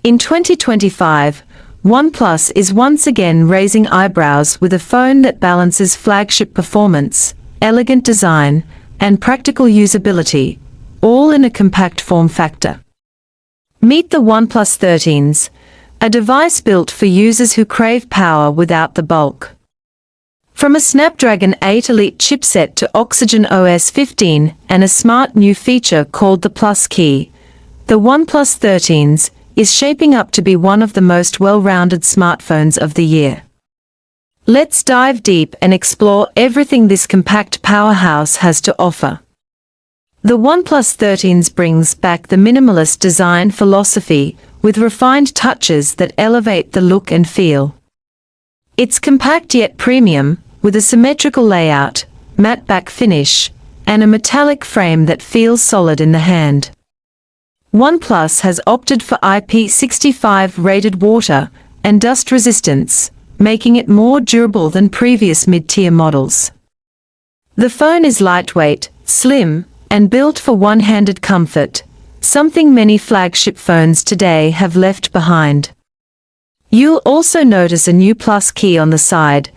In 2025, OnePlus is once again raising eyebrows with a phone that balances flagship performance, elegant design, and practical usability, all in a compact form factor. Meet the OnePlus 13s, a device built for users who crave power without the bulk. From a Snapdragon 8 Elite chipset to OxygenOS 15 and a smart new feature called the Plus Key, the OnePlus 13s is shaping up to be one of the most well-rounded smartphones of the year. Let's dive deep and explore everything this compact powerhouse has to offer. The OnePlus 13s brings back the minimalist design philosophy with refined touches that elevate the look and feel. It's compact yet premium, with a symmetrical layout, matte back finish, and a metallic frame that feels solid in the hand. OnePlus has opted for IP65 rated water and dust resistance, making it more durable than previous mid-tier models. The phone is lightweight, slim, and built for one-handed comfort, something many flagship phones today have left behind. You'll also notice a new Plus Key on the side,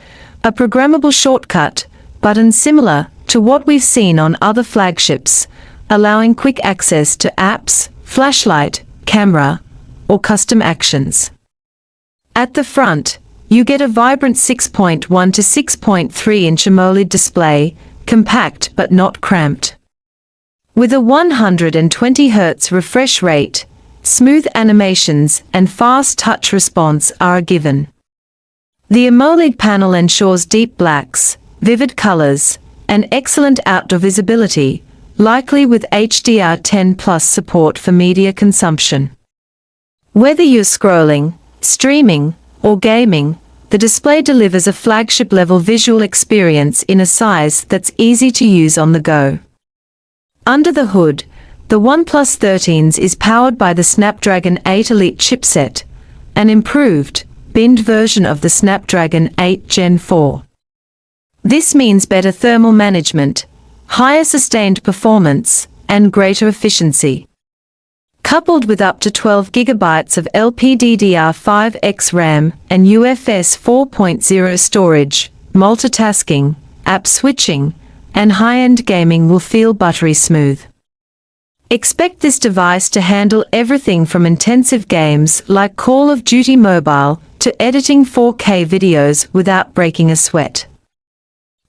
a programmable shortcut button similar to what we've seen on other flagships, allowing quick access to apps, flashlight, camera, or custom actions. At the front, you get a vibrant 6.1 to 6.3-inch AMOLED display, compact but not cramped. With a 120 Hz refresh rate, smooth animations and fast touch response are a given. The AMOLED panel ensures deep blacks, vivid colors, and excellent outdoor visibility, likely with HDR10+ support for media consumption. Whether you're scrolling, streaming, or gaming, the display delivers a flagship-level visual experience in a size that's easy to use on the go. Under the hood, the OnePlus 13s is powered by the Snapdragon 8 Elite chipset, an improved, binned version of the Snapdragon 8 Gen 4. This means better thermal management, higher sustained performance, and greater efficiency. Coupled with up to 12 GB of LPDDR5X RAM and UFS 4.0 storage, multitasking, app switching, and high-end gaming will feel buttery smooth. Expect this device to handle everything from intensive games like Call of Duty Mobile to editing 4K videos without breaking a sweat.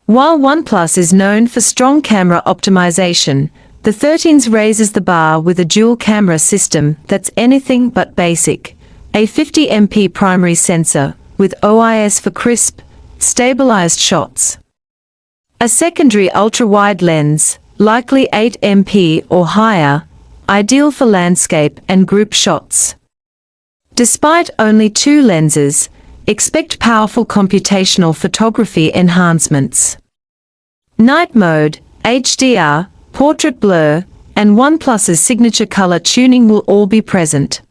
While OnePlus is known for strong camera optimization, the 13s raises the bar with a dual-camera system that's anything but basic, a 50MP primary sensor with OIS for crisp, stabilized shots. A secondary ultra-wide lens, likely 8MP or higher, ideal for landscape and group shots. Despite only 2 lenses, expect powerful computational photography enhancements. Night mode, HDR, portrait blur, and OnePlus's signature color tuning will all be present.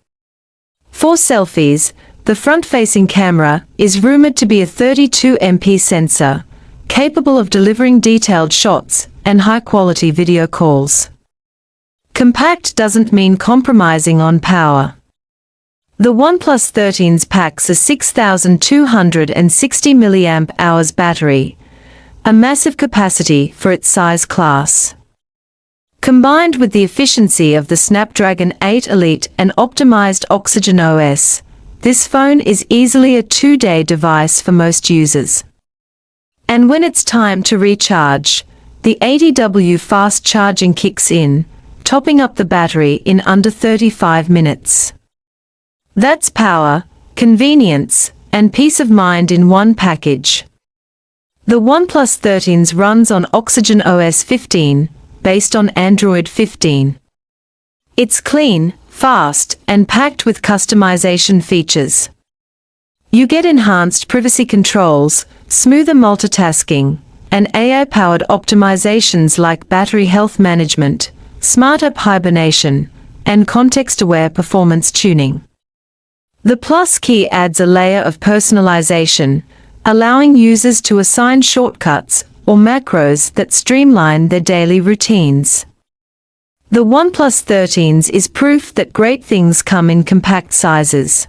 For selfies, the front-facing camera is rumored to be a 32MP sensor, capable of delivering detailed shots and high-quality video calls. Compact doesn't mean compromising on power. The OnePlus 13s packs a 6,260 mAh battery, a massive capacity for its size class. Combined with the efficiency of the Snapdragon 8 Elite and optimized OxygenOS, this phone is easily a 2-day device for most users. And when it's time to recharge, the 80W fast charging kicks in, topping up the battery in under 35 minutes. That's power, convenience, and peace of mind in one package. The OnePlus 13s runs on OxygenOS 15, based on Android 15. It's clean, fast, and packed with customization features. You get enhanced privacy controls, smoother multitasking, and AI-powered optimizations like battery health management, smart app hibernation, and context-aware performance tuning. The Plus Key adds a layer of personalization, allowing users to assign shortcuts or macros that streamline their daily routines. The OnePlus 13s is proof that great things come in compact sizes.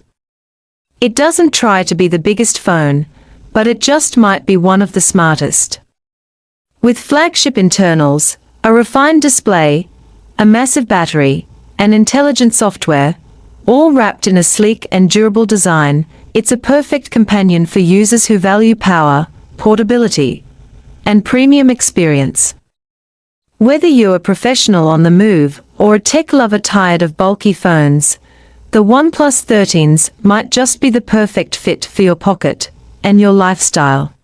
It doesn't try to be the biggest phone, but it just might be one of the smartest. With flagship internals, a refined display, a massive battery, and intelligent software, all wrapped in a sleek and durable design, it's a perfect companion for users who value power, portability, and premium experience. Whether you're a professional on the move or a tech lover tired of bulky phones, the OnePlus 13s might just be the perfect fit for your pocket and your lifestyle.